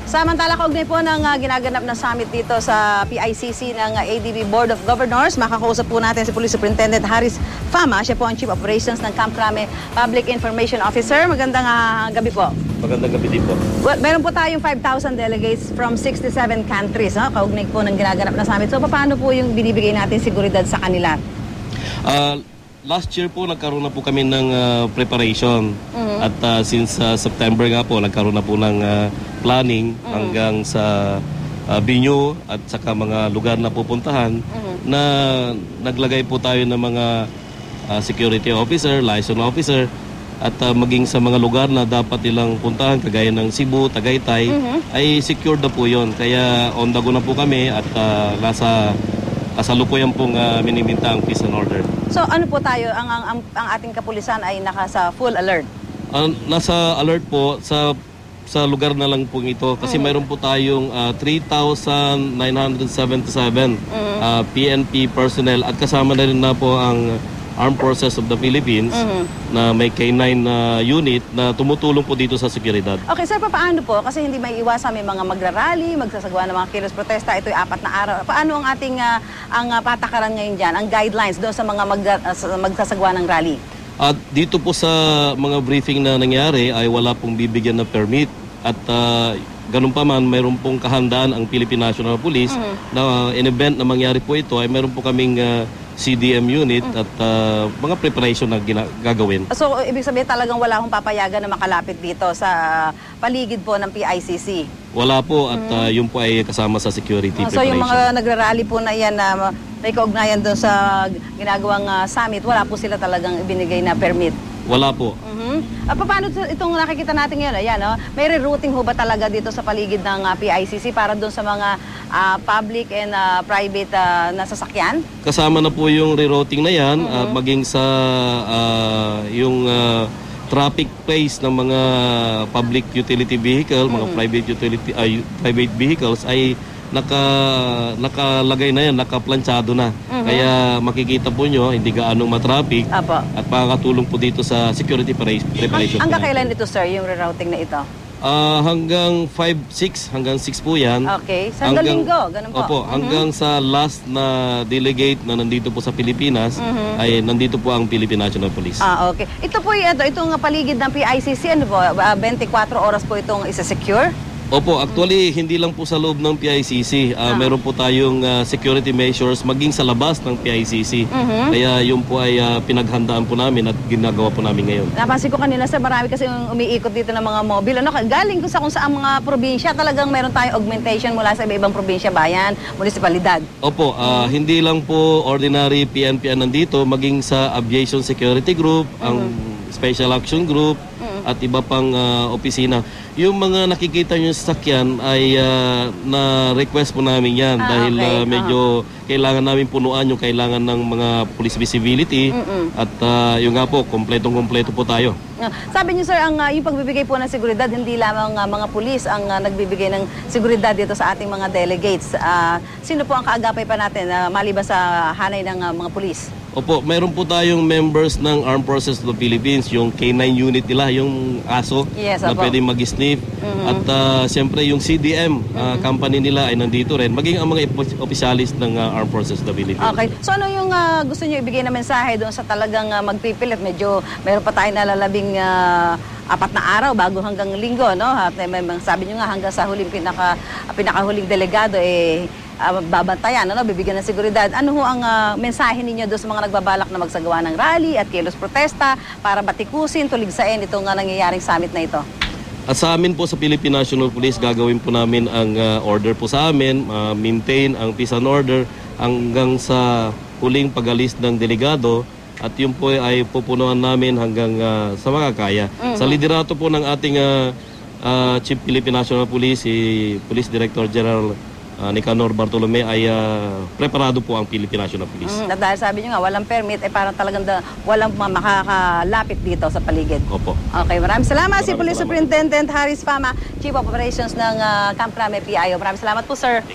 Samantala, kaugnay po ng ginaganap na summit dito sa PICC ng ADB Board of Governors, makakausap po natin si Police Superintendent Haris Fama. Siya po ang Chief Operations ng Camp Crame Public Information Officer. Magandang gabi po. Magandang gabi din po. Well, meron po tayong 5,000 delegates from 67 countries, kaugnay po ng ginaganap na summit. So, paano po yung binibigay natin seguridad sa kanila? Last year po, nagkaroon na po kami ng preparation. At since September nga po, nagkaroon na po ng planning hanggang sa venue at saka mga lugar na pupuntahan na naglagay po tayo ng mga security officer, liaison officer at maging sa mga lugar na dapat nilang puntahan kagaya ng Cebu, Tagaytay ay secured na po yun. Kaya on the go na po kami at nasa kasalukuyan pong miniminta ang peace and order. So ano po tayo, ang ating kapulisan ay nasa full alert? Nasa alert po sa lugar na lang po ito kasi mayroon po tayong 3,977 PNP personnel at kasama na rin na po ang Armed Forces of the Philippines na may K9 unit na tumutulong po dito sa seguridad. Okay, sir, paano po? Kasi hindi may iwasan, may mga magrarally, magsasagawa ng mga kilos protesta. Ito'y 4 na araw. Paano ang ating ang patakaran ngayon dyan, ang guidelines doon sa mga magsasagawa ng rally? Dito po sa mga briefing na nangyari ay wala pong bibigyan ng permit at ganun pa man mayroon pong kahandaan ang Philippine National Police na in event na mangyari po ito ay mayroon po kaming CDM unit at mga preparation na gagawin. So, ibig sabihin talagang wala akong papayagan na makalapit dito sa paligid po ng PICC? Wala po at yun po ay kasama sa security preparation. So, yung mga nagrarally po na yan na may kaugnayan doon sa ginagawang summit, wala po sila talagang ibinigay na permit? Wala po. Paano itong nakikita natin ngayon? Ayan, may rerouting ho ba talaga dito sa paligid ng PICC para doon sa mga public and private na sasakyan? Kasama na po yung rerouting na yan, maging sa yung traffic place ng mga public utility vehicle, mga private vehicles ay nakalagay na yan, nakaplanchado na. Kaya makikita po nyo, hindi gaanong matraffic at makakatulong po dito sa security preparation. Hanggang kailan ito, sir, yung rerouting na ito? Hanggang 5, 6, hanggang 6 po yan. Okay, sa linggo, ganun po? Opo, hanggang sa last na delegate na nandito po sa Pilipinas, ay nandito po ang Philippine National Police. Okay. Ito po, itong paligid ng PICC, ano po, 24 oras po itong isa-secure? Opo, actually hindi lang po sa loob ng PICC. Meron po tayong security measures maging sa labas ng PICC. Kaya yun po ay pinaghandaan po namin at ginagawa po namin ngayon. Napansin ko kanina, sir, marami kasi yung umiikot dito ng mga mobile. Galing ko sa kung saan mga probinsya, talagang meron tayong augmentation mula sa iba-ibang probinsya, bayan, munisipalidad. Opo, hindi lang po ordinary PNP nandito, maging sa Aviation Security Group, ang Special Action Group, at iba pang opisina. Yung mga nakikita nyo sa sakyan ay na-request po namin yan dahil medyo kailangan namin punuan yung kailangan ng mga police visibility at yung nga po, kompletong-kompleto po tayo. Sabi niyo, sir, yung pagbibigay po ng seguridad, hindi lamang mga pulis ang nagbibigay ng seguridad dito sa ating mga delegates. Sino po ang kaagapay pa natin maliban sa hanay ng mga pulis? Opo, mayroon po tayong members ng Armed Forces of the Philippines, yung K9 unit nila, yung ASO, na pwedeng mag-sniff. At siyempre yung CDM company nila ay nandito rin, maging ang mga opisyalis ng Armed Forces of the Philippines. Okay. So ano yung gusto nyo ibigay na mensahe doon sa talagang magpipilit? Medyo meron pa tayong nalalabing 4 na araw bago hanggang linggo, no? At sabi nyo nga hanggang sa huling pinakahuling delegado babantayan, bibigyan ng seguridad. Ano ho ang mensahe ninyo doon sa mga nagbabalak na magsagawa ng rally at kilos protesta para batikusin, tuligsain itong nangyayaring summit na ito? At sa amin po sa Philippine National Police, gagawin po namin ang order po sa amin, maintain ang peace and order hanggang sa huling pag-alis ng delegado at yun po ay pupunuan namin hanggang sa makakaya. Sa liderato po ng ating Chief Philippine National Police, si Police Director General Nicanor Bartolome ay preparado po ang Philippine National Police. At dahil sabi nyo nga, walang permit, parang talagang walang makakalapit dito sa paligid. Opo. Okay, maraming salamat. Si Police Superintendent Haris Fama, Chief of Operations ng Camp Crame PIO. Maraming salamat po, sir.